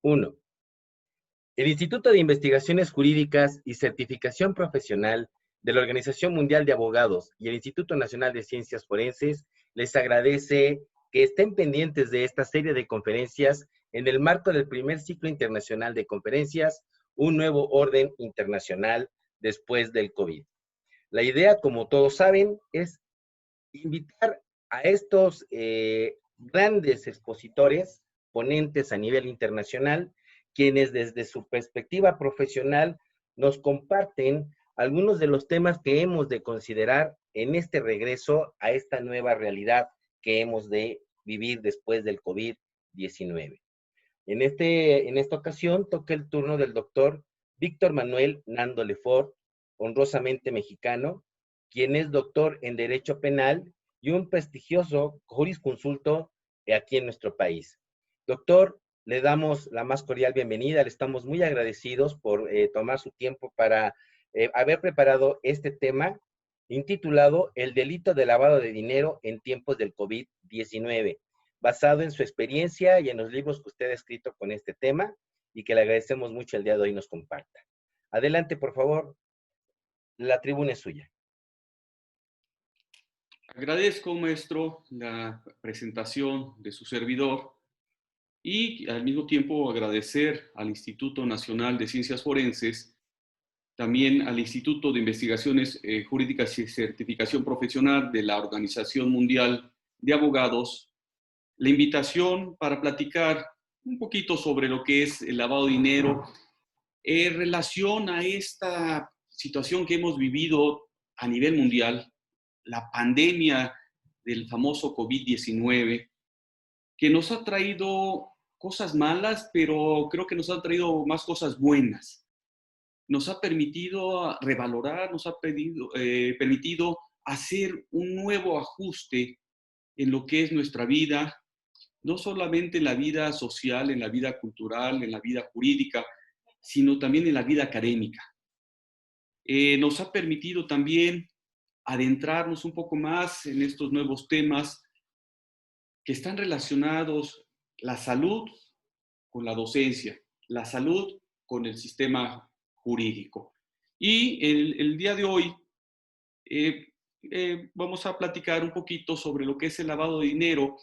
1. El Instituto de Investigaciones Jurídicas y Certificación Profesional de la Organización Mundial de Abogados y el Instituto Nacional de Ciencias Forenses les agradece que estén pendientes de esta serie de conferencias en el marco del primer ciclo internacional de conferencias, Un Nuevo Orden Internacional después del COVID. La idea, como todos saben, es invitar a estos grandes expositores, ponentes a nivel internacional, quienes desde su perspectiva profesional nos comparten algunos de los temas que hemos de considerar en este regreso a esta nueva realidad que hemos de vivir después del COVID-19. En esta ocasión toca el turno del doctor Víctor Manuel Nando Lefort, honrosamente mexicano, quien es doctor en Derecho Penal y un prestigioso jurisconsulto aquí en nuestro país. Doctor, le damos la más cordial bienvenida, le estamos muy agradecidos por tomar su tiempo para haber preparado este tema intitulado El delito de lavado de dinero en tiempos del COVID-19, basado en su experiencia y en los libros que usted ha escrito con este tema y que le agradecemos mucho el día de hoy nos comparta. Adelante, por favor, la tribuna es suya. Agradezco, maestro, la presentación de su servidor y al mismo tiempo agradecer al Instituto Nacional de Ciencias Forenses, también al Instituto de Investigaciones Jurídicas y Certificación Profesional de la Organización Mundial de Abogados, la invitación para platicar un poquito sobre lo que es el lavado de dinero en relación a esta situación que hemos vivido a nivel mundial, la pandemia del famoso COVID-19, que nos ha traído cosas malas, pero creo que nos ha traído más cosas buenas. Nos ha permitido revalorar, nos ha permitido hacer un nuevo ajuste en lo que es nuestra vida, no solamente en la vida social, en la vida cultural, en la vida jurídica, sino también en la vida académica. Nos ha permitido también adentrarnos un poco más en estos nuevos temas que están relacionados la salud con la docencia, la salud con el sistema jurídico. Y el día de hoy vamos a platicar un poquito sobre lo que es el lavado de dinero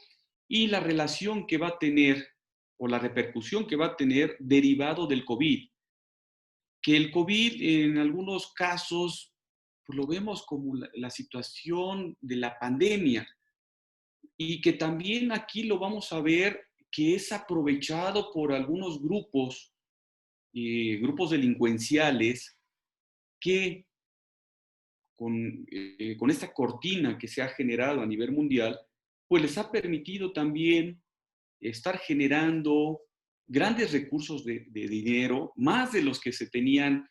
y la relación que va a tener o la repercusión que va a tener derivado del COVID. Que el COVID en algunos casos pues lo vemos como la situación de la pandemia y que también aquí lo vamos a ver que es aprovechado por algunos grupos delincuenciales que con esta cortina que se ha generado a nivel mundial, pues les ha permitido también estar generando grandes recursos de dinero, más de los que se tenían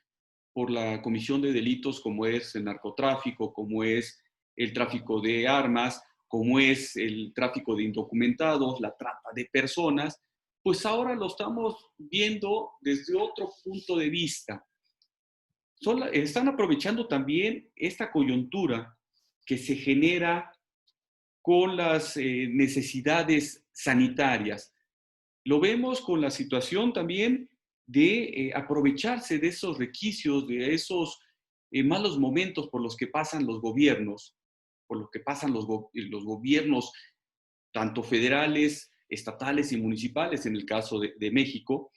por la comisión de delitos como es el narcotráfico, como es el tráfico de armas, como es el tráfico de indocumentados, la trata de personas, pues ahora lo estamos viendo desde otro punto de vista. Están aprovechando también esta coyuntura que se genera con las necesidades sanitarias. Lo vemos con la situación también de aprovecharse de esos requisitos, de esos malos momentos por los que pasan los gobiernos, por los que pasan los gobiernos tanto federales, estatales y municipales, en el caso de México,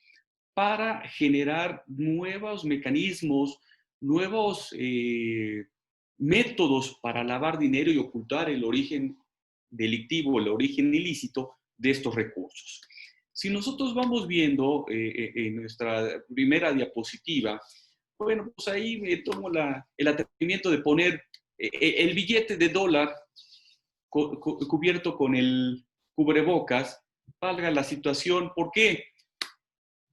para generar nuevos mecanismos, nuevos métodos para lavar dinero y ocultar el origen delictivo, el origen ilícito de estos recursos. Si nosotros vamos viendo en nuestra primera diapositiva, bueno, pues ahí me tomo el atrevimiento de poner el billete de dólar cubierto con el cubrebocas, valga la situación. ¿Por qué?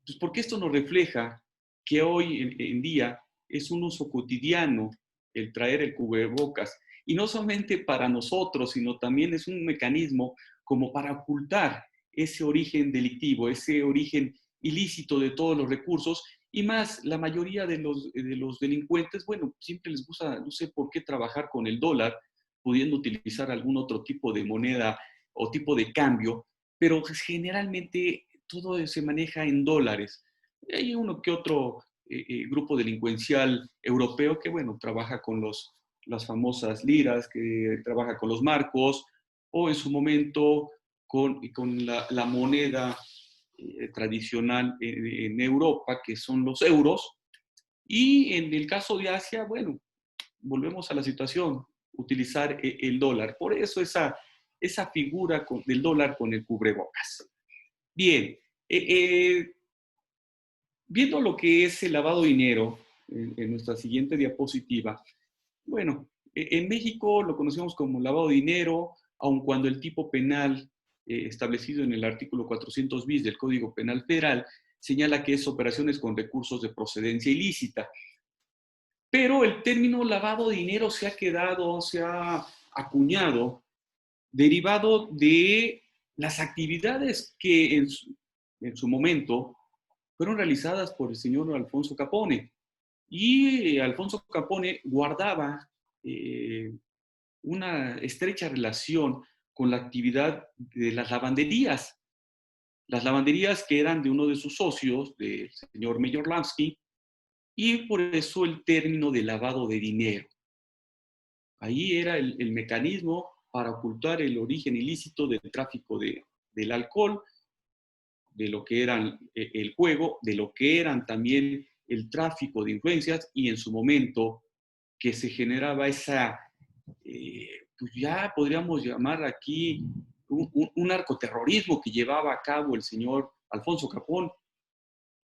Pues porque esto nos refleja que hoy en día es un uso cotidiano el traer el cubrebocas. Y no solamente para nosotros, sino también es un mecanismo como para ocultar ese origen delictivo, ese origen ilícito de todos los recursos. Y más, la mayoría de los delincuentes, bueno, siempre les gusta, no sé por qué trabajar con el dólar, pudiendo utilizar algún otro tipo de moneda o tipo de cambio, pero generalmente todo se maneja en dólares. Hay uno que otro grupo delincuencial europeo que, bueno, trabaja con las famosas liras, que trabaja con los marcos, o en su momento con la moneda tradicional en Europa, que son los euros. Y en el caso de Asia, bueno, volvemos a la situación, utilizar el dólar. Por eso esa figura del dólar con el cubrebocas. Bien, viendo lo que es el lavado de dinero en nuestra siguiente diapositiva, bueno, en México lo conocemos como lavado de dinero, aun cuando el tipo penal establecido en el artículo 400 bis del Código Penal Federal señala que es operaciones con recursos de procedencia ilícita. Pero el término lavado de dinero se ha acuñado derivado de las actividades que en su momento fueron realizadas por el señor Alfonso Capone. Y Alfonso Capone guardaba una estrecha relación con la actividad de las lavanderías. Las lavanderías que eran de uno de sus socios, del señor Mayor Lansky, y por eso el término de lavado de dinero. Ahí era el mecanismo para ocultar el origen ilícito del tráfico del alcohol, de lo que eran el juego, de lo que eran también el tráfico de influencias y en su momento que se generaba esa, pues ya podríamos llamar aquí un narcoterrorismo que llevaba a cabo el señor Alfonso Capón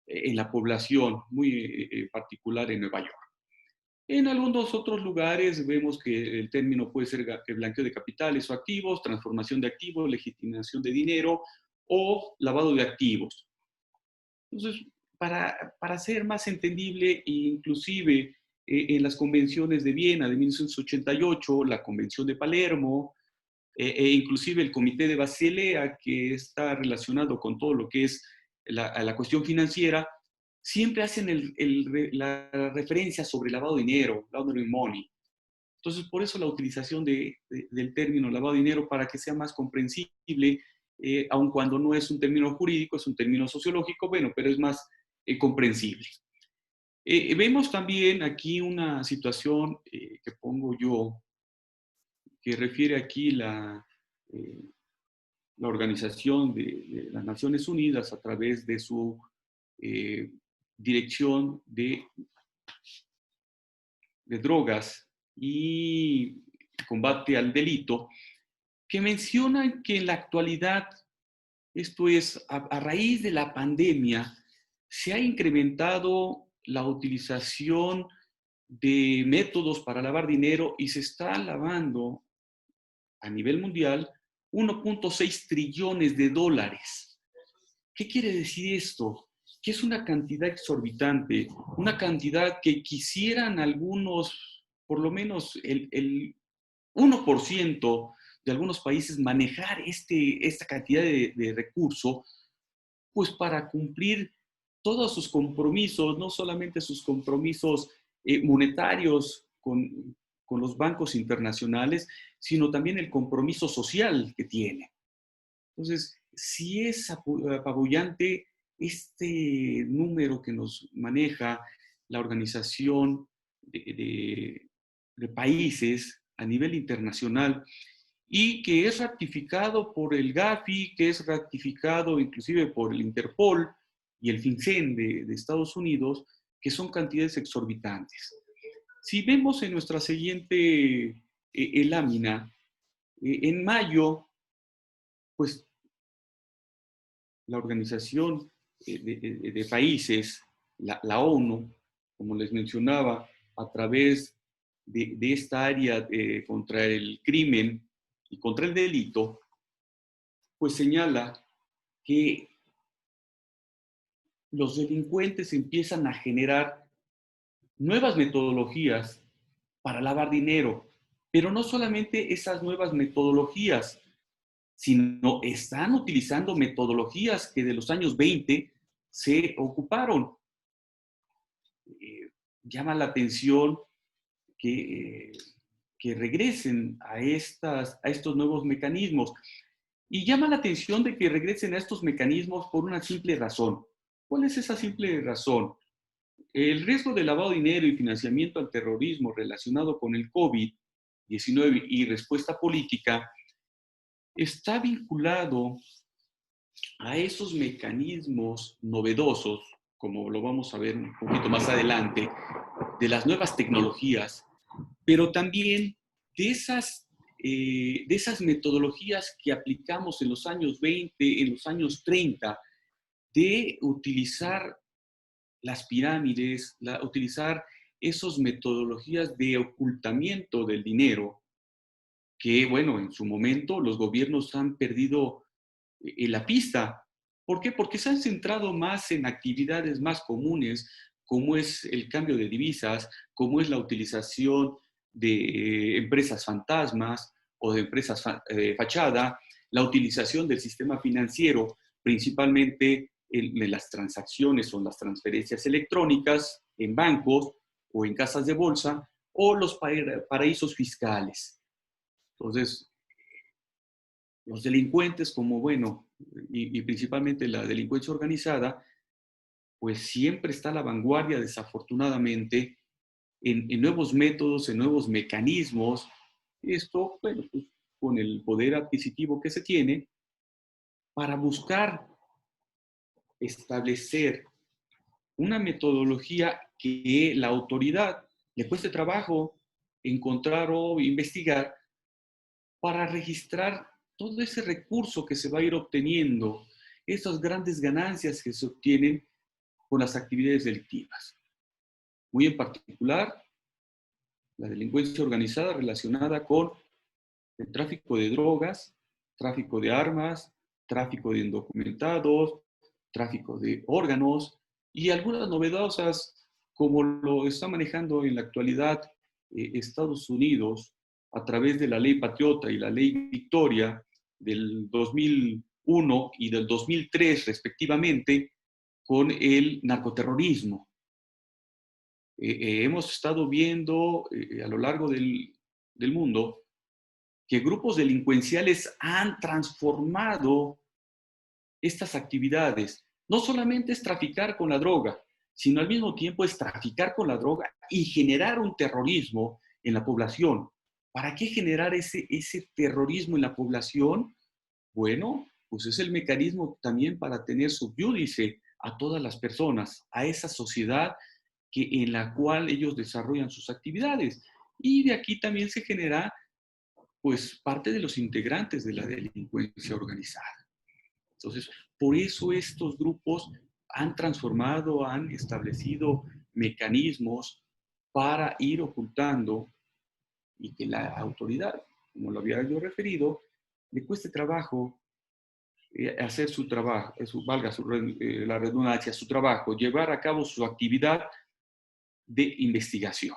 en la población, muy particular en Nueva York. En algunos otros lugares vemos que el término puede ser blanqueo de capitales o activos, transformación de activos, legitimación de dinero o lavado de activos. Entonces, para ser más entendible, inclusive en las convenciones de Viena de 1988, la Convención de Palermo, inclusive el Comité de Basilea, que está relacionado con todo lo que es la cuestión financiera, siempre hacen la referencia sobre lavado de dinero, laundering money. Entonces, por eso la utilización del término lavado de dinero para que sea más comprensible, aun cuando no es un término jurídico, es un término sociológico, bueno, pero es más comprensible. Vemos también aquí una situación que pongo yo, que refiere aquí la Organización de las Naciones Unidas a través de su Dirección de Drogas y Combate al Delito, que mencionan que en la actualidad, esto es, a raíz de la pandemia, se ha incrementado la utilización de métodos para lavar dinero y se está lavando a nivel mundial 1.6 trillones de dólares. ¿Qué quiere decir esto? Que es una cantidad exorbitante, una cantidad que quisieran algunos, por lo menos el 1% de algunos países manejar esta cantidad de recursos, pues para cumplir todos sus compromisos, no solamente sus compromisos monetarios con los bancos internacionales, sino también el compromiso social que tiene. Entonces, sí es apabullante este número que nos maneja la Organización de Países a nivel internacional y que es ratificado por el Gafi, que es ratificado inclusive por el Interpol y el FinCEN de Estados Unidos, que son cantidades exorbitantes. Si vemos en nuestra siguiente lámina, en mayo, pues la Organización de Países, la ONU, como les mencionaba, a través de esta área contra el crimen y contra el delito, pues señala que los delincuentes empiezan a generar nuevas metodologías para lavar dinero, pero no solamente esas nuevas metodologías, sino están utilizando metodologías que de los años 20 se ocuparon. Llama la atención que regresen a estos nuevos mecanismos. Y llama la atención de que regresen a estos mecanismos por una simple razón. ¿Cuál es esa simple razón? El riesgo de lavado de dinero y financiamiento al terrorismo relacionado con el COVID-19 y respuesta política está vinculado a esos mecanismos novedosos, como lo vamos a ver un poquito más adelante, de las nuevas tecnologías, pero también de esas metodologías que aplicamos en los años 20, en los años 30, de utilizar las pirámides, utilizar esas metodologías de ocultamiento del dinero, que, bueno, en su momento los gobiernos han perdido la pista. ¿Por qué? Porque se han centrado más en actividades más comunes, como es el cambio de divisas, como es la utilización de empresas fantasmas o de empresas fachada, la utilización del sistema financiero, principalmente en las transacciones o las transferencias electrónicas en bancos o en casas de bolsa, o los paraísos fiscales. Entonces, los delincuentes, como bueno, y principalmente la delincuencia organizada, pues siempre está a la vanguardia, desafortunadamente, en nuevos métodos, en nuevos mecanismos. Esto, bueno, pues, con el poder adquisitivo que se tiene, para buscar establecer una metodología que la autoridad le cueste trabajo encontrar o investigar para registrar todo ese recurso que se va a ir obteniendo, esas grandes ganancias que se obtienen con las actividades delictivas. Muy en particular, la delincuencia organizada relacionada con el tráfico de drogas, tráfico de armas, tráfico de indocumentados, tráfico de órganos y algunas novedosas como lo está manejando en la actualidad Estados Unidos a través de la Ley Patriota y la Ley Victoria del 2001 y del 2003 respectivamente con el narcoterrorismo. Hemos estado viendo a lo largo del mundo que grupos delincuenciales han transformado estas actividades. No solamente es traficar con la droga, sino al mismo tiempo es traficar con la droga y generar un terrorismo en la población. ¿Para qué generar ese terrorismo en la población? Bueno, pues es el mecanismo también para tener subyúdice a todas las personas, a esa sociedad en la cual ellos desarrollan sus actividades. Y de aquí también se genera pues parte de los integrantes de la delincuencia organizada. Entonces, por eso estos grupos han transformado, han establecido mecanismos para ir ocultando y que la autoridad, como lo había yo referido, le cueste trabajo hacer su trabajo, valga la redundancia, su trabajo, llevar a cabo su actividad de investigación.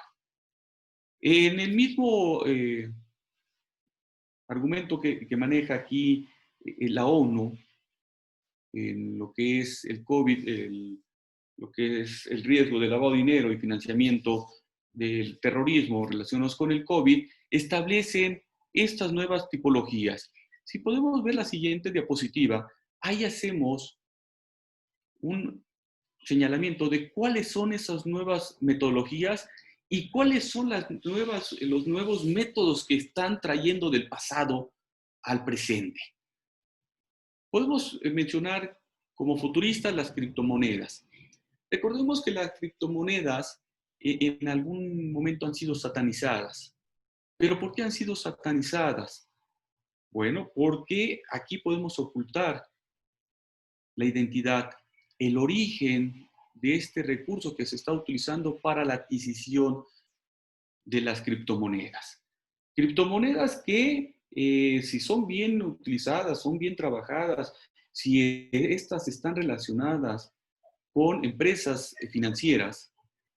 En el mismo argumento que maneja aquí la ONU, en lo que es el COVID, lo que es el riesgo de lavado de dinero y financiamiento del terrorismo relacionados con el COVID, establecen estas nuevas tipologías. Si podemos ver la siguiente diapositiva, ahí hacemos un señalamiento de cuáles son esas nuevas metodologías y cuáles son los nuevos métodos que están trayendo del pasado al presente. Podemos mencionar como futuristas las criptomonedas. Recordemos que las criptomonedas en algún momento han sido satanizadas. ¿Pero por qué han sido satanizadas? Bueno, porque aquí podemos ocultar la identidad, el origen de este recurso que se está utilizando para la adquisición de las criptomonedas. Criptomonedas que si son bien utilizadas, son bien trabajadas, si estas están relacionadas con empresas financieras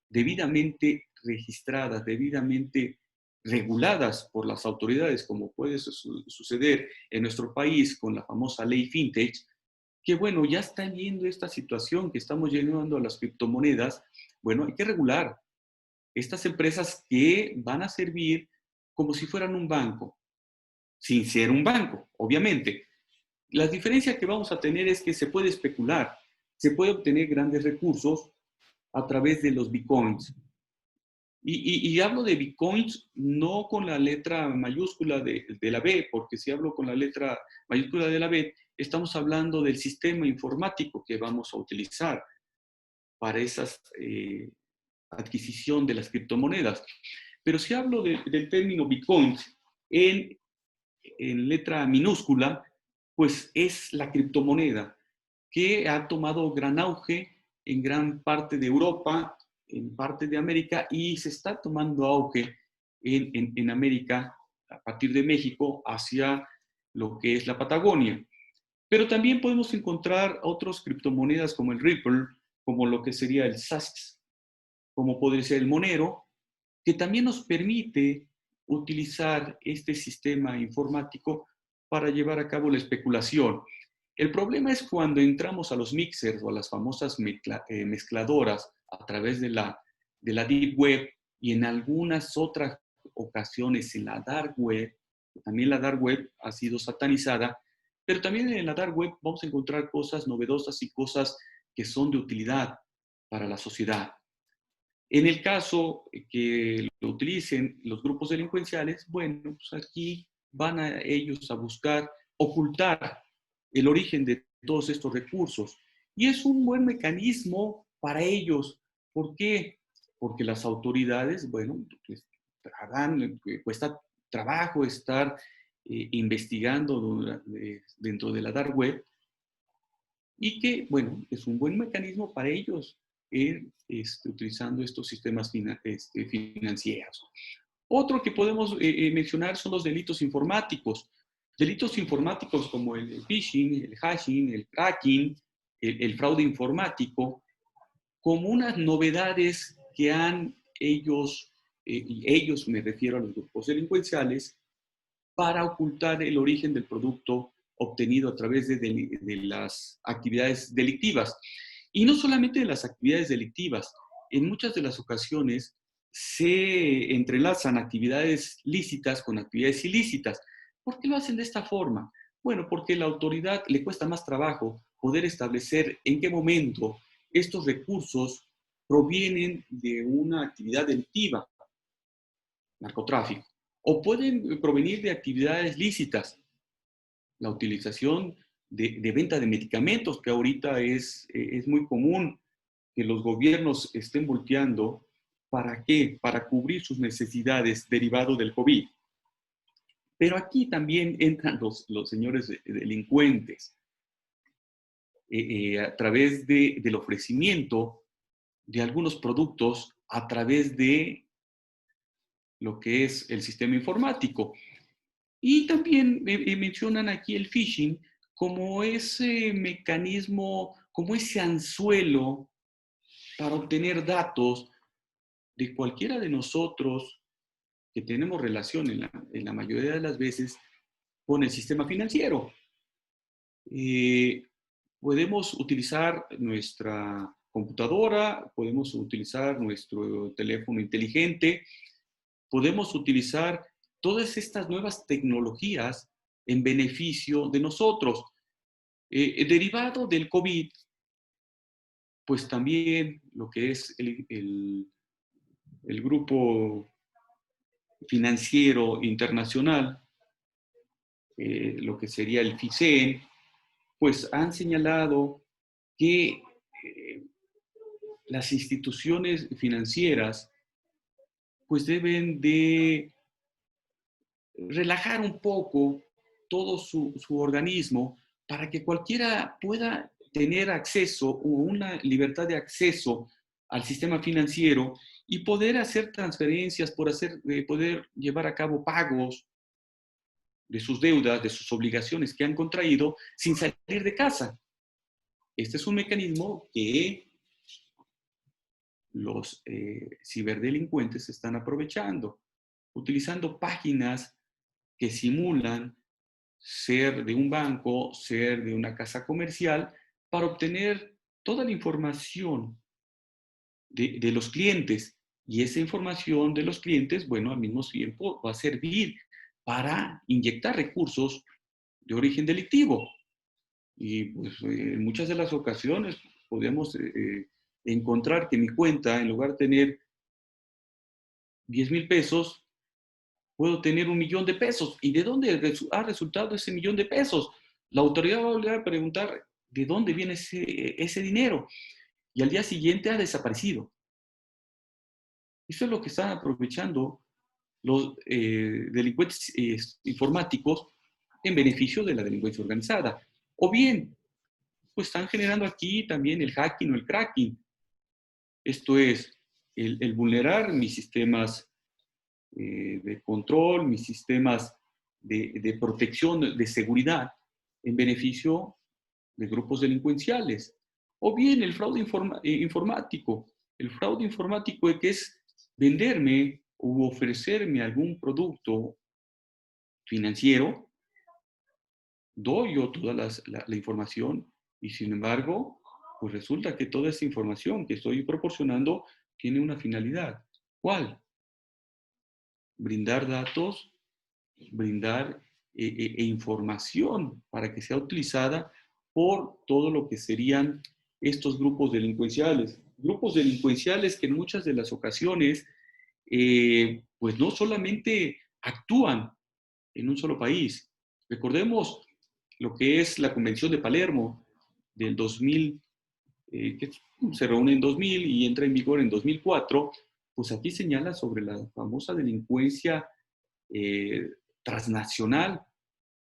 debidamente registradas, debidamente reguladas por las autoridades, como puede suceder en nuestro país con la famosa ley FinTech, que bueno, ya están viendo esta situación que estamos llegando a las criptomonedas. Bueno, hay que regular estas empresas que van a servir como si fueran un banco, sin ser un banco, obviamente, La diferencia que vamos a tener es que se puede especular, se puede obtener grandes recursos a través de los bitcoins. Y hablo de bitcoins no con la letra mayúscula de la B, porque si hablo con la letra mayúscula de la B, estamos hablando del sistema informático que vamos a utilizar para esa adquisición de las criptomonedas. Pero si hablo del término bitcoins en letra minúscula, pues es la criptomoneda que ha tomado gran auge en gran parte de Europa, en parte de América, y se está tomando auge en América a partir de México hacia lo que es la Patagonia. Pero también podemos encontrar otras criptomonedas como el Ripple, como lo que sería el Sats, como podría ser el Monero, que también nos permite utilizar este sistema informático para llevar a cabo la especulación. El problema es cuando entramos a los mixers o a las famosas mezcladoras a través de la Deep Web y en algunas otras ocasiones en la Dark Web. También la Dark Web ha sido satanizada, pero también en la Dark Web vamos a encontrar cosas novedosas y cosas que son de utilidad para la sociedad. En el caso que lo utilicen los grupos delincuenciales, bueno, pues aquí van a ellos a buscar ocultar el origen de todos estos recursos. Y es un buen mecanismo para ellos. ¿Por qué? Porque las autoridades, bueno, pues, cuesta trabajo estar investigando dentro de la dark web y que, bueno, es un buen mecanismo para ellos utilizando estos sistemas financieros. Otro que podemos mencionar son los delitos informáticos. Delitos informáticos como el phishing, el hashing, el cracking, el fraude informático, como unas novedades que han ellos, y ellos me refiero a los grupos delincuenciales, para ocultar el origen del producto obtenido a través de las actividades delictivas. Y no solamente de las actividades delictivas, en muchas de las ocasiones se entrelazan actividades lícitas con actividades ilícitas. ¿Por qué lo hacen de esta forma? Bueno, porque a la autoridad le cuesta más trabajo poder establecer en qué momento estos recursos provienen de una actividad delictiva, narcotráfico, o pueden provenir de actividades lícitas, la utilización de venta de medicamentos, que ahorita es muy común que los gobiernos estén volteando. ¿Para qué? Para cubrir sus necesidades derivado del COVID. Pero aquí también entran los señores delincuentes a través del ofrecimiento de algunos productos a través de lo que es el sistema informático. Y también mencionan aquí el phishing como ese mecanismo, como ese anzuelo para obtener datos de cualquiera de nosotros que tenemos relación en la mayoría de las veces con el sistema financiero. Podemos utilizar nuestra computadora, podemos utilizar nuestro teléfono inteligente, podemos utilizar todas estas nuevas tecnologías en beneficio de nosotros. Derivado del COVID, pues también lo que es el grupo financiero internacional, lo que sería el FICEN, pues han señalado que las instituciones financieras pues deben de relajar un poco todo su organismo para que cualquiera pueda tener acceso o una libertad de acceso al sistema financiero y poder hacer transferencias, poder llevar a cabo pagos de sus deudas, de sus obligaciones que han contraído sin salir de casa. Este es un mecanismo que los ciberdelincuentes están aprovechando, utilizando páginas que simulan ser de un banco, ser de una casa comercial, para obtener toda la información de los clientes. Y esa información de los clientes, bueno, al mismo tiempo va a servir para inyectar recursos de origen delictivo. Y pues en muchas de las ocasiones podemos encontrar que mi cuenta, en lugar de tener 10,000 pesos, puedo tener 1,000,000 de pesos. ¿Y de dónde ha resultado ese 1,000,000 de pesos? La autoridad va a volver a preguntar de dónde viene ese dinero. Y al día siguiente ha desaparecido. Eso es lo que están aprovechando los delincuentes informáticos en beneficio de la delincuencia organizada. O bien, pues están generando aquí también el hacking o el cracking. Esto es, el vulnerar mis sistemas de control, mis sistemas de protección, de seguridad, en beneficio de grupos delincuenciales. O bien el fraude informático. El fraude informático que es venderme u ofrecerme algún producto financiero, doy yo toda la información y sin embargo, pues resulta que toda esa información que estoy proporcionando tiene una finalidad. ¿Cuál? Brindar datos, brindar información para que sea utilizada por todo lo que serían estos grupos delincuenciales. Grupos delincuenciales que en muchas de las ocasiones, pues no solamente actúan en un solo país. Recordemos lo que es la Convención de Palermo del 2000, que se reúne en 2000 y entra en vigor en 2004, pues aquí señala sobre la famosa delincuencia transnacional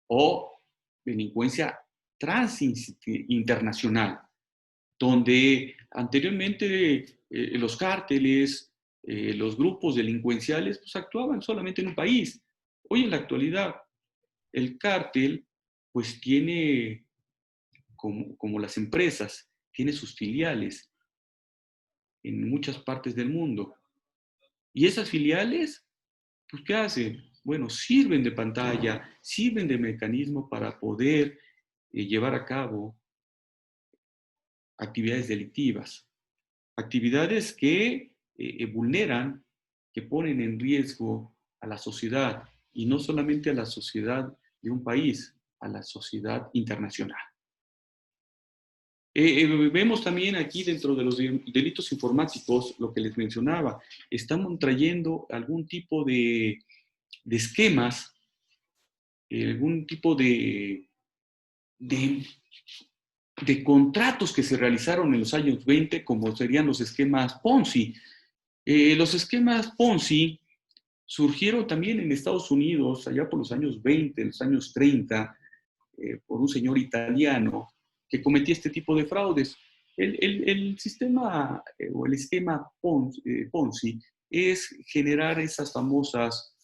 o delincuencia transinternacional, donde anteriormente los cárteles, los grupos delincuenciales, pues actuaban solamente en un país. Hoy en la actualidad, el cártel, pues tiene, como las empresas, tiene sus filiales en muchas partes del mundo. Y esas filiales, pues, ¿qué hacen? Bueno, sirven de pantalla, sirven de mecanismo para poder llevar a cabo actividades delictivas, actividades que vulneran, que ponen en riesgo a la sociedad, y no solamente a la sociedad de un país, a la sociedad internacional. Vemos también aquí dentro de los delitos informáticos, lo que les mencionaba, estamos trayendo algún tipo de esquemas, algún tipo de, de contratos que se realizaron en los años 20, como serían los esquemas Ponzi. Los esquemas Ponzi surgieron también en Estados Unidos, allá por los años 20, los años 30, por un señor italiano que cometía este tipo de fraudes. El sistema o el esquema Ponzi es generar esas famosas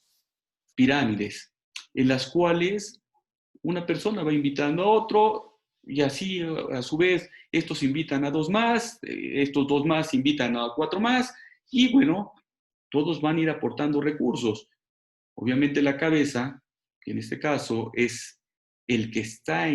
pirámides en las cuales una persona va invitando a otro y así a su vez estos invitan a dos más, estos dos más invitan a cuatro más y bueno, todos van a ir aportando recursos. Obviamente la cabeza, que en este caso es el que está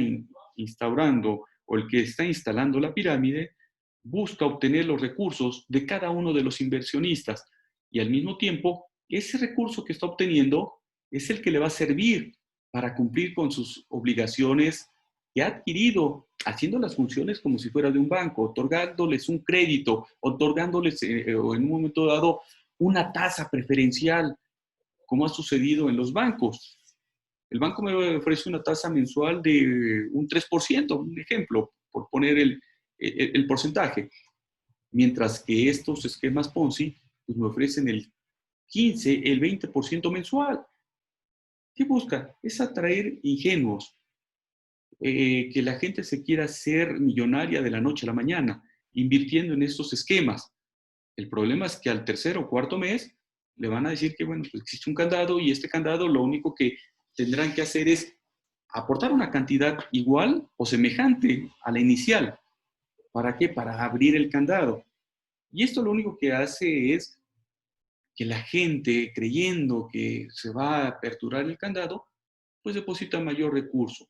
instaurando o el que está instalando la pirámide, busca obtener los recursos de cada uno de los inversionistas y al mismo tiempo ese recurso que está obteniendo es el que le va a servir para cumplir con sus obligaciones que ha adquirido, haciendo las funciones como si fuera de un banco, otorgándoles un crédito, otorgándoles o en un momento dado una tasa preferencial, como ha sucedido en los bancos. El banco me ofrece una tasa mensual de un 3%, un ejemplo, por poner el porcentaje, mientras que estos esquemas Ponzi pues me ofrecen el 15, el 20% mensual. ¿Qué busca? Es atraer ingenuos, que la gente se quiera hacer millonaria de la noche a la mañana, invirtiendo en estos esquemas. El problema es que al tercer o cuarto mes le van a decir que, bueno, pues existe un candado y este candado lo único que tendrán que hacer es aportar una cantidad igual o semejante a la inicial. ¿Para qué? Para abrir el candado. Y esto lo único que hace es que la gente, creyendo que se va a aperturar el candado, pues deposita mayor recurso.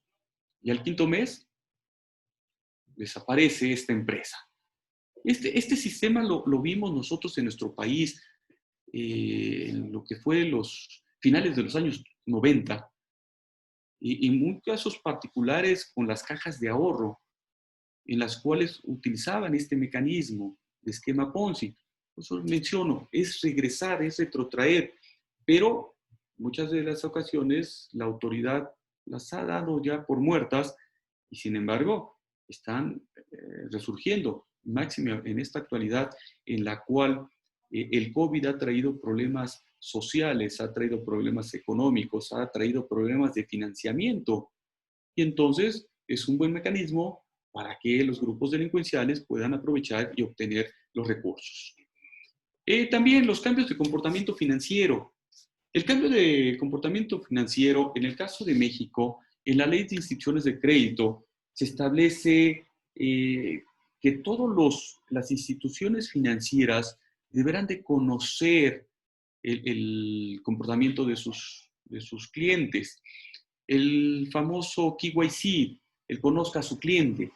Y al quinto mes desaparece esta empresa. Este sistema lo vimos nosotros en nuestro país en lo que fue los finales de los años 90, y en muchos casos particulares con las cajas de ahorro, en las cuales utilizaban este mecanismo de esquema Ponzi. Por eso menciono, es regresar, es retrotraer, pero muchas de las ocasiones la autoridad las ha dado ya por muertas y sin embargo están resurgiendo, máxima en esta actualidad en la cual el COVID ha traído problemas sociales, ha traído problemas económicos, ha traído problemas de financiamiento. Y entonces es un buen mecanismo para que los grupos delincuenciales puedan aprovechar y obtener los recursos. También los cambios de comportamiento financiero. El cambio de comportamiento financiero, en el caso de México, en la ley de instituciones de crédito, se establece que todas las instituciones financieras deberán de conocer el comportamiento de sus clientes. El famoso KYC, el conozca a su cliente.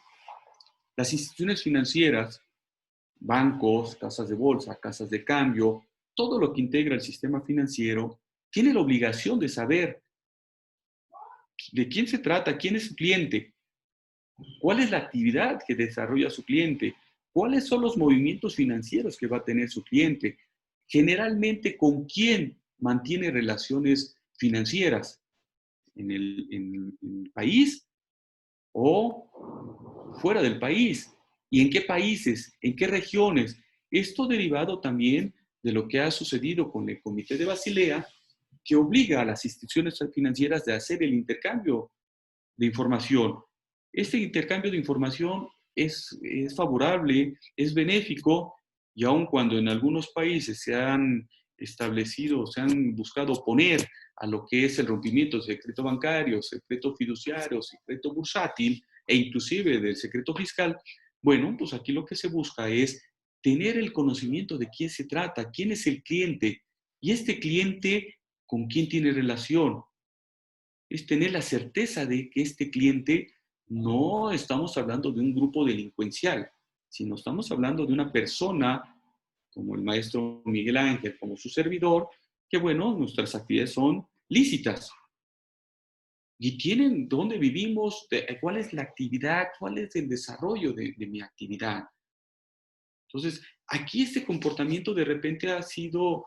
Las instituciones financieras, bancos, casas de bolsa, casas de cambio, todo lo que integra el sistema financiero, tiene la obligación de saber de quién se trata, quién es su cliente, cuál es la actividad que desarrolla su cliente, cuáles son los movimientos financieros que va a tener su cliente, generalmente con quién mantiene relaciones financieras en el país o fuera del país, y en qué países, en qué regiones. Esto derivado también de lo que ha sucedido con el Comité de Basilea, que obliga a las instituciones financieras a hacer el intercambio de información. Este intercambio de información es favorable, es benéfico, y aun cuando en algunos países se han establecido, se han buscado oponer a lo que es el rompimiento del secreto bancario, secreto fiduciario, secreto bursátil e inclusive del secreto fiscal, bueno, pues aquí lo que se busca es tener el conocimiento de quién se trata, quién es el cliente y este cliente con quién tiene relación. Es tener la certeza de que este cliente no estamos hablando de un grupo delincuencial, sino estamos hablando de una persona como el maestro Miguel Ángel, como su servidor, que bueno, nuestras actividades son lícitas y tienen dónde vivimos, cuál es la actividad, cuál es el desarrollo de mi actividad. Entonces, aquí este comportamiento de repente ha sido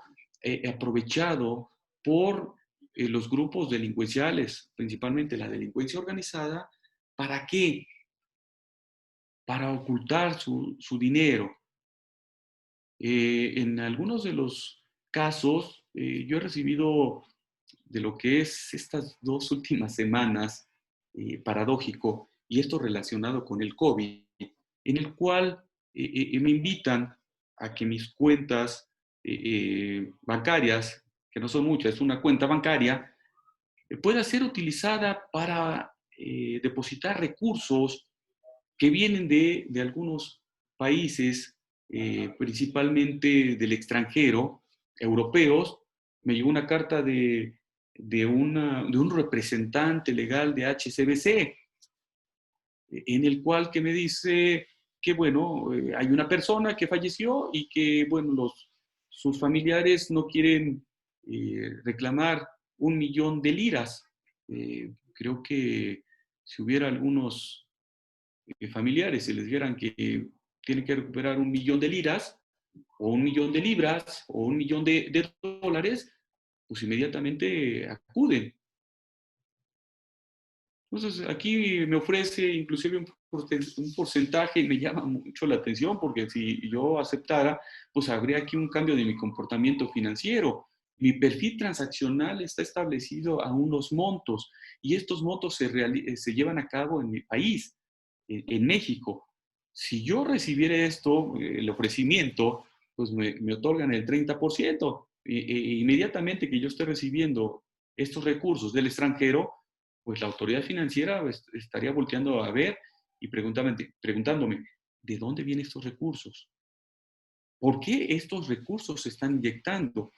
aprovechado por los grupos delincuenciales, principalmente la delincuencia organizada. ¿Para qué? Para ocultar su dinero. En algunos de los casos, yo he recibido de lo que es estas 2 últimas semanas, paradójico, y esto relacionado con el COVID, en el cual me invitan a que mis cuentas bancarias, que no son muchas, es una cuenta bancaria, pueda ser utilizada para depositar recursos que vienen de algunos países, principalmente del extranjero, europeos. Me llegó una carta de un representante legal de HSBC, en el cual que me dice que, bueno, hay una persona que falleció y que, bueno, sus familiares no quieren reclamar 1 millón de liras. Creo que si hubiera algunos familiares se les vieran que tienen que recuperar 1 millón de liras, o 1 millón de libras, o 1 millón de dólares, pues inmediatamente acuden. Entonces, aquí me ofrece inclusive un porcentaje y me llama mucho la atención porque si yo aceptara, pues habría aquí un cambio de mi comportamiento financiero. Mi perfil transaccional está establecido a unos montos y estos montos se llevan a cabo en mi país, en México. Si yo recibiera esto, el ofrecimiento, pues me otorgan el 30%. Inmediatamente que yo esté recibiendo estos recursos del extranjero, pues la autoridad financiera estaría volteando a ver y preguntándome, ¿de dónde vienen estos recursos? ¿Por qué estos recursos se están inyectando?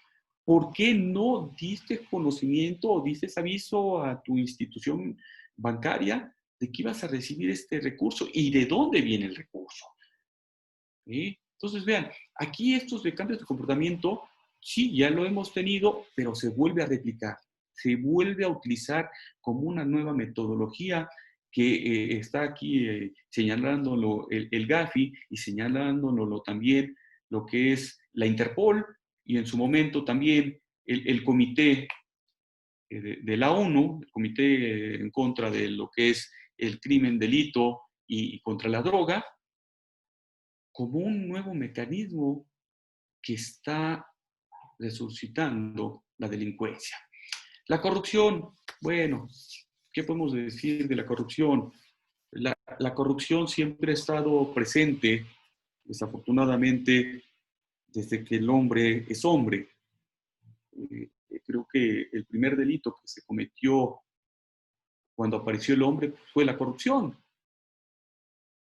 ¿Por qué no diste conocimiento o diste aviso a tu institución bancaria de que ibas a recibir este recurso y de dónde viene el recurso? ¿Sí? Entonces, vean, aquí estos de cambios de comportamiento, sí, ya lo hemos tenido, pero se vuelve a replicar. se vuelve a utilizar como una nueva metodología que está aquí señalándolo el Gafi y señalándolo también lo que es la Interpol y en su momento también el comité de la ONU, el comité en contra de lo que es el crimen, delito y contra la droga, como un nuevo mecanismo que está resucitando la delincuencia. La corrupción, bueno, ¿qué podemos decir de la corrupción? La corrupción siempre ha estado presente, desafortunadamente, desde que el hombre es hombre. Creo que el primer delito que se cometió cuando apareció el hombre fue la corrupción.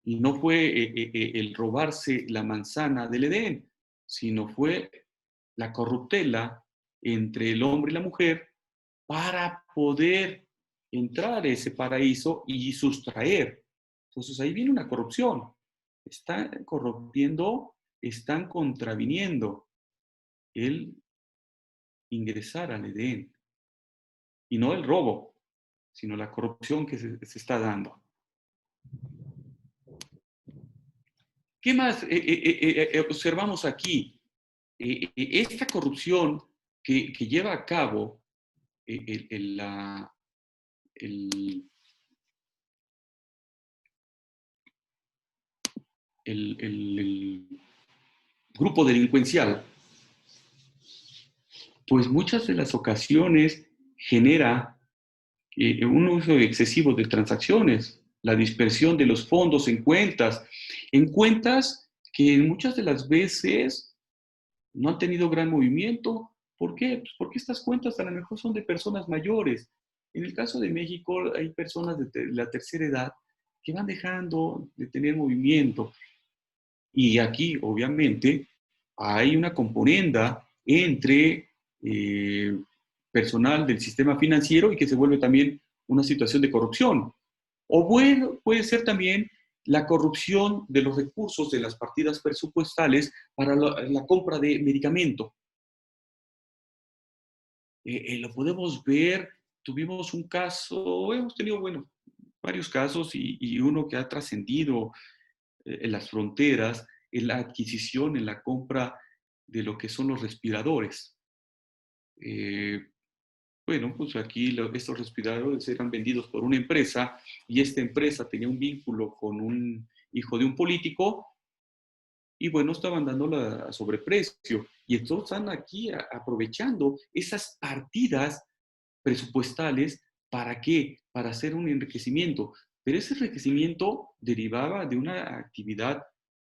Y no fue el robarse la manzana del Edén, sino fue la corruptela entre el hombre y la mujer para poder entrar a ese paraíso y sustraer. Entonces ahí viene una corrupción. Están corrompiendo, están contraviniendo el ingresar al Edén. Y no el robo, sino la corrupción que se está dando. ¿Qué más observamos aquí? Esta corrupción que lleva a cabo el, el grupo delincuencial, pues muchas de las ocasiones genera un uso excesivo de transacciones, la dispersión de los fondos en cuentas que muchas de las veces no han tenido gran movimiento. ¿Por qué? Pues porque estas cuentas a lo mejor son de personas mayores. En el caso de México hay personas de la tercera edad que van dejando de tener movimiento. Y aquí, obviamente, hay una componenda entre personal del sistema financiero y que se vuelve también una situación de corrupción. O bueno, puede ser también la corrupción de los recursos de las partidas presupuestales para la compra de medicamento. Lo podemos ver, tuvimos un caso, hemos tenido, bueno, varios casos y uno que ha trascendido en las fronteras, en la adquisición, en la compra de lo que son los respiradores. Bueno, pues aquí estos respiradores eran vendidos por una empresa y esta empresa tenía un vínculo con un hijo de un político y bueno, estaban dando a sobreprecio. Y entonces están aquí aprovechando esas partidas presupuestales. ¿Para qué? Para hacer un enriquecimiento. Pero ese enriquecimiento derivaba de una actividad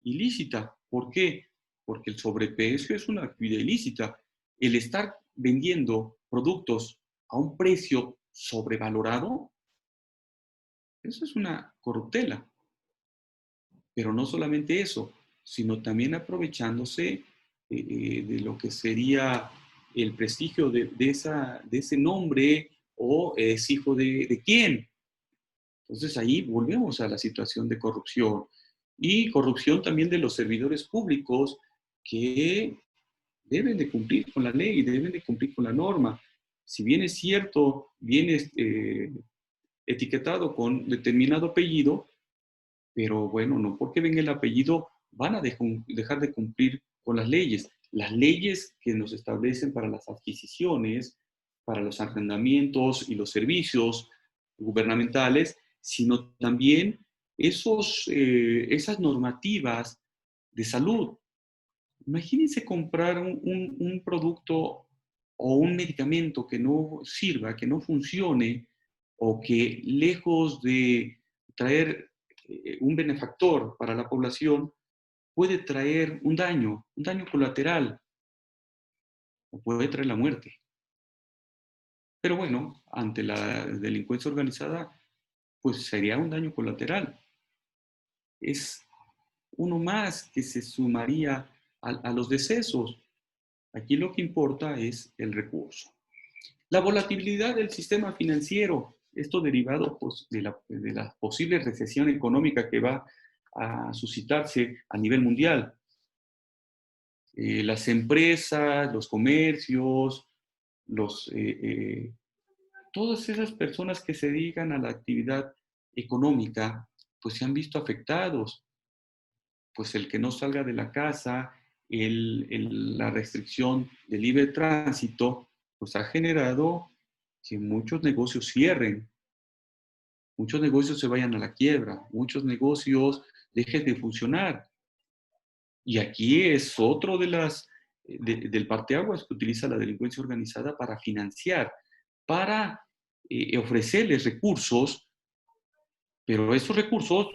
ilícita. ¿Por qué? Porque el sobreprecio es una actividad ilícita. El estar vendiendo productos a un precio sobrevalorado, eso es una corruptela. Pero no solamente eso, sino también aprovechándose de lo que sería el prestigio de ese nombre o es hijo de quién. Entonces ahí volvemos a la situación de corrupción y corrupción también de los servidores públicos que deben de cumplir con la ley, deben de cumplir con la norma. Si bien es cierto, viene etiquetado con determinado apellido, pero bueno, no porque venga el apellido van a dejar de cumplir con las leyes. Las leyes que nos establecen para las adquisiciones, para los arrendamientos y los servicios gubernamentales, sino también esas normativas de salud. Imagínense comprar un producto o un medicamento que no sirva, que no funcione, o que lejos de traer un benefactor para la población, puede traer un daño colateral, o puede traer la muerte. Pero bueno, ante la delincuencia organizada, pues sería un daño colateral. Es uno más que se sumaría a los decesos. Aquí lo que importa es el recurso. La volatilidad del sistema financiero, esto derivado pues, de la posible recesión económica que va a suscitarse a nivel mundial. Las empresas, los comercios, todas esas personas que se dedican a la actividad económica, pues se han visto afectados. Pues el que no salga de la casa, la restricción de libre tránsito, pues ha generado que muchos negocios cierren, muchos negocios se vayan a la quiebra, muchos negocios dejen de funcionar. Y aquí es otro del parteaguas que utiliza la delincuencia organizada para financiar, para ofrecerles recursos, pero esos recursos,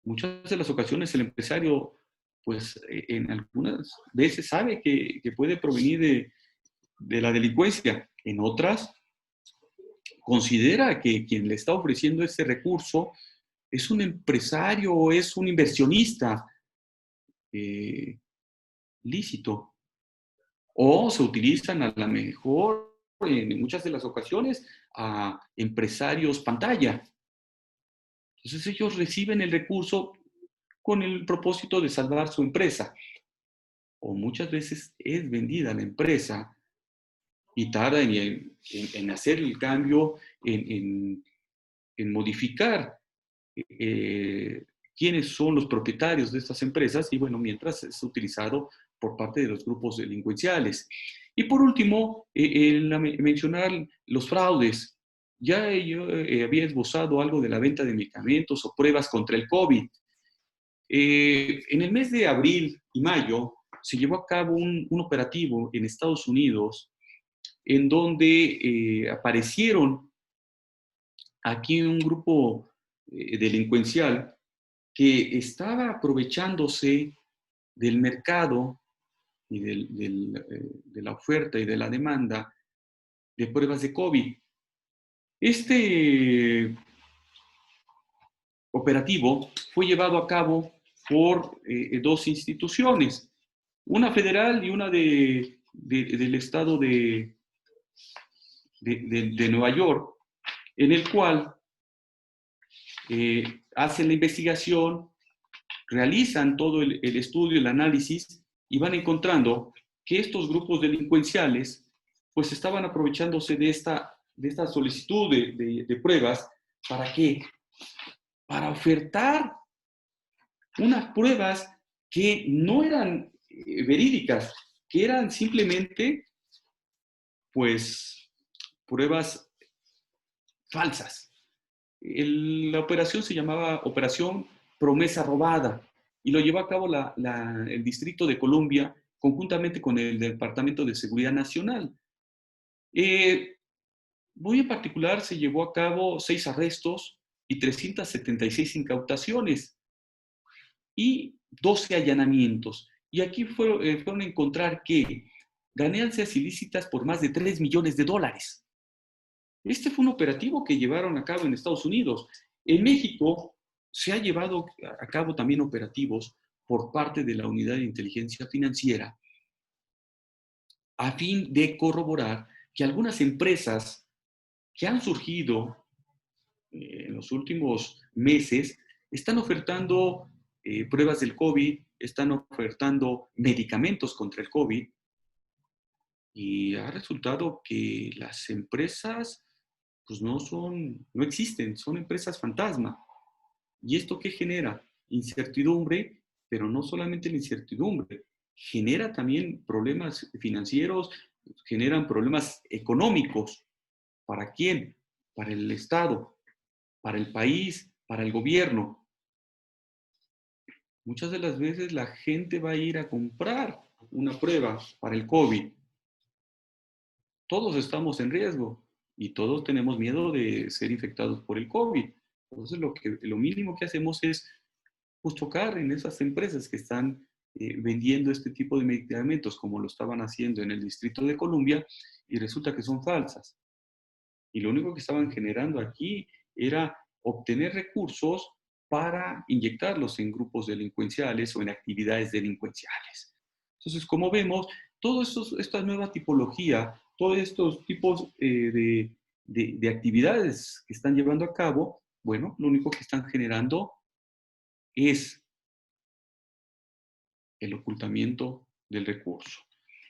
muchas de las ocasiones el empresario, pues en algunas veces sabe que puede provenir de la delincuencia, en otras considera que quien le está ofreciendo ese recurso es un empresario o es un inversionista eh, lícito. O se utilizan a lo mejor en muchas de las ocasiones a empresarios pantalla. Entonces ellos reciben el recurso con el propósito de salvar su empresa. O muchas veces es vendida la empresa y tarda en hacer el cambio, en modificar quiénes son los propietarios de estas empresas y bueno, mientras es utilizado por parte de los grupos delincuenciales. Y por último, mencionar los fraudes. Ya yo había esbozado algo de la venta de medicamentos o pruebas contra el COVID. En el mes de abril y mayo se llevó a cabo un operativo en Estados Unidos en donde aparecieron aquí un grupo delincuencial que estaba aprovechándose del mercado y de la oferta y de la demanda de pruebas de COVID. Este operativo fue llevado a cabo por dos instituciones, una federal y una del estado de Nueva York, en el cual hacen la investigación, realizan todo el estudio, el análisis y van encontrando que estos grupos delincuenciales pues estaban aprovechándose de esta solicitud de pruebas. ¿Para qué? Para ofertar unas pruebas que no eran verídicas, que eran simplemente pues pruebas falsas. La operación se llamaba Operación Promesa Robada y lo llevó a cabo el Distrito de Columbia conjuntamente con el Departamento de Seguridad Nacional. Muy en particular se llevó a cabo 6 arrestos y 376 incautaciones y 12 allanamientos. Y aquí fueron a encontrar que ganancias ilícitas por más de $3 millones. Este fue un operativo que llevaron a cabo en Estados Unidos. En México se ha llevado a cabo también operativos por parte de la Unidad de Inteligencia Financiera a fin de corroborar que algunas empresas que han surgido en los últimos meses están ofertando pruebas del COVID, están ofertando medicamentos contra el COVID y ha resultado que las empresas pues no existen, son empresas fantasma. ¿Y esto qué genera? Incertidumbre, pero no solamente la incertidumbre, genera también problemas financieros, generan problemas económicos. ¿Para quién? Para el Estado, para el país, para el gobierno. Muchas de las veces la gente va a ir a comprar una prueba para el COVID. Todos estamos en riesgo y todos tenemos miedo de ser infectados por el COVID. Entonces, lo mínimo que hacemos es pues, tocar en esas empresas que están vendiendo este tipo de medicamentos, como lo estaban haciendo en el Distrito de Columbia, y resulta que son falsas. Y lo único que estaban generando aquí era obtener recursos para inyectarlos en grupos delincuenciales o en actividades delincuenciales. Entonces, como vemos, esta nueva tipología, todos estos tipos de actividades que están llevando a cabo, bueno, lo único que están generando es el ocultamiento del recurso.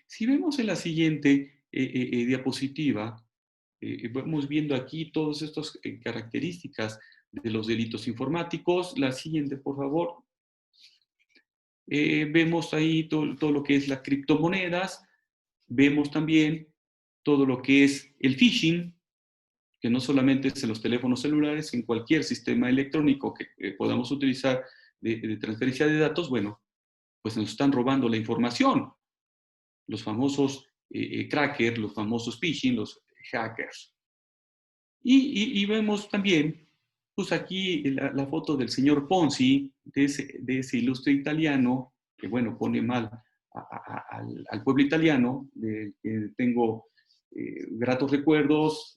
Si vemos en la siguiente diapositiva, vamos viendo aquí todas estas características de los delitos informáticos. La siguiente, por favor. Vemos ahí todo lo que es las criptomonedas. Vemos también todo lo que es el phishing, que no solamente es en los teléfonos celulares, en cualquier sistema electrónico que podamos utilizar de transferencia de datos, bueno, pues nos están robando la información. Los famosos crackers, los famosos phishing, los hackers. Y vemos también, pues aquí la foto del señor Ponzi, de ese ilustre italiano, que bueno, pone mal al pueblo italiano, del que tengo gratos recuerdos.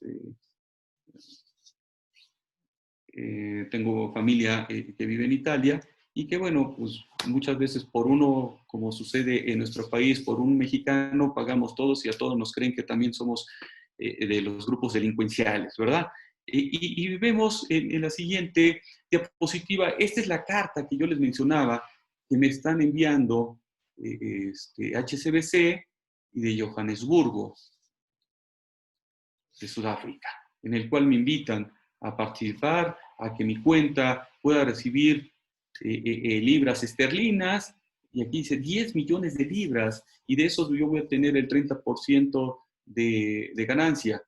Tengo familia que vive en Italia y que, bueno, pues muchas veces por uno, como sucede en nuestro país, por un mexicano pagamos todos y a todos nos creen que también somos de los grupos delincuenciales, ¿verdad? Y vemos en la siguiente diapositiva, esta es la carta que yo les mencionaba, que me están enviando HSBC y de Johannesburgo, de Sudáfrica, en el cual me invitan a participar, a que mi cuenta pueda recibir libras esterlinas, y aquí dice 10 millones de libras, y de esos yo voy a tener el 30% de ganancia.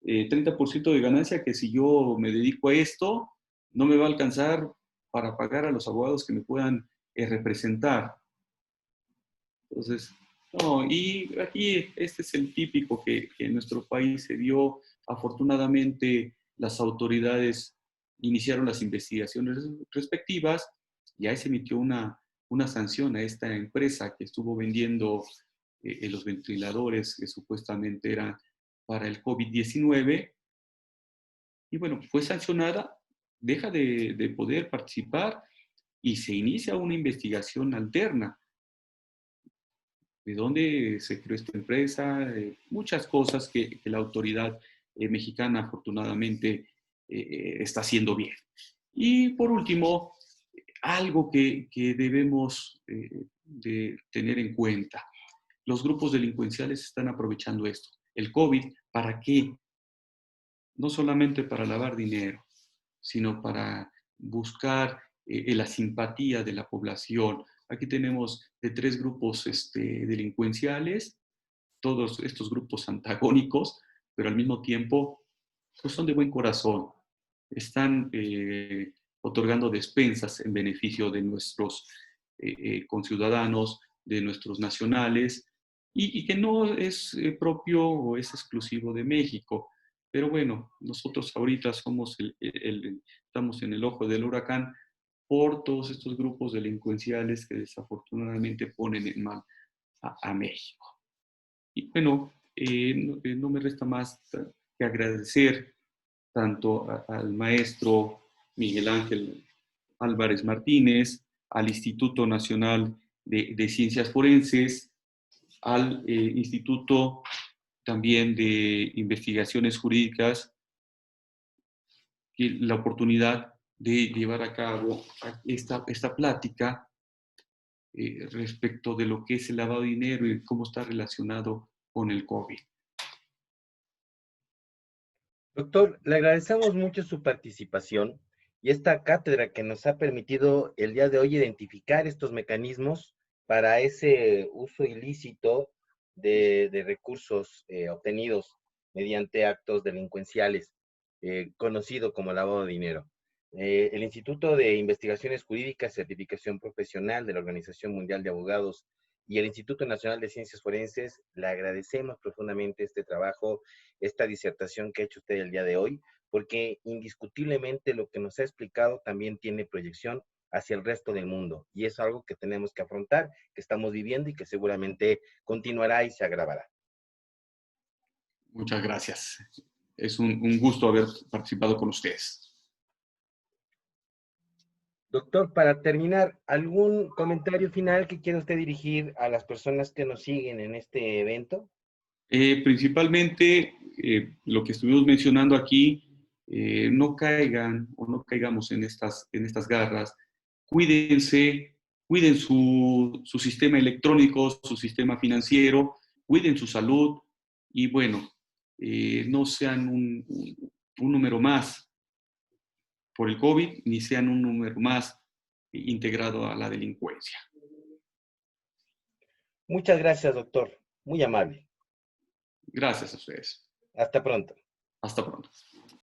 30% de ganancia que si yo me dedico a esto, no me va a alcanzar para pagar a los abogados que me puedan representar. Entonces, no, y aquí este es el típico que en nuestro país se dio. Afortunadamente, las autoridades iniciaron las investigaciones respectivas y ahí se emitió una sanción a esta empresa que estuvo vendiendo los ventiladores que supuestamente eran para el COVID-19. Y bueno, fue sancionada, deja de poder participar y se inicia una investigación alterna de dónde se creó esta empresa, muchas cosas que la autoridad mexicana afortunadamente está haciendo bien. Y por último, algo que debemos de tener en cuenta. Los grupos delincuenciales están aprovechando esto. El COVID, ¿para qué? No solamente para lavar dinero, sino para buscar la simpatía de la población. Aquí tenemos de tres grupos delincuenciales, todos estos grupos antagónicos, pero al mismo tiempo pues son de buen corazón. Están otorgando despensas en beneficio de nuestros conciudadanos, de nuestros nacionales, y que no es propio o es exclusivo de México. Pero bueno, nosotros ahorita somos estamos en el ojo del huracán por todos estos grupos delincuenciales que desafortunadamente ponen en mal a México. Y bueno, no me resta más que agradecer tanto al maestro Miguel Ángel Álvarez Martínez, al Instituto Nacional de Ciencias Forenses, al Instituto también de Investigaciones Jurídicas, la oportunidad de llevar a cabo esta plática respecto de lo que es el lavado de dinero y cómo está relacionado con el COVID. Doctor, le agradecemos mucho su participación y esta cátedra que nos ha permitido el día de hoy identificar estos mecanismos para ese uso ilícito de recursos obtenidos mediante actos delincuenciales, conocido como lavado de dinero. El Instituto de Investigaciones Jurídicas, Certificación Profesional de la Organización Mundial de Abogados y el Instituto Nacional de Ciencias Forenses, le agradecemos profundamente este trabajo, esta disertación que ha hecho usted el día de hoy, porque indiscutiblemente lo que nos ha explicado también tiene proyección hacia el resto del mundo, y es algo que tenemos que afrontar, que estamos viviendo y que seguramente continuará y se agravará. Muchas gracias. Es un gusto haber participado con ustedes. Doctor, para terminar, ¿algún comentario final que quiera usted dirigir a las personas que nos siguen en este evento? Principalmente, lo que estuvimos mencionando aquí, no caigan o no caigamos en estas garras. Cuídense, cuiden su sistema electrónico, su sistema financiero, cuiden su salud y bueno, no sean un número más por el COVID, ni sean un número más integrado a la delincuencia. Muchas gracias, doctor. Muy amable. Gracias a ustedes. Hasta pronto. Hasta pronto.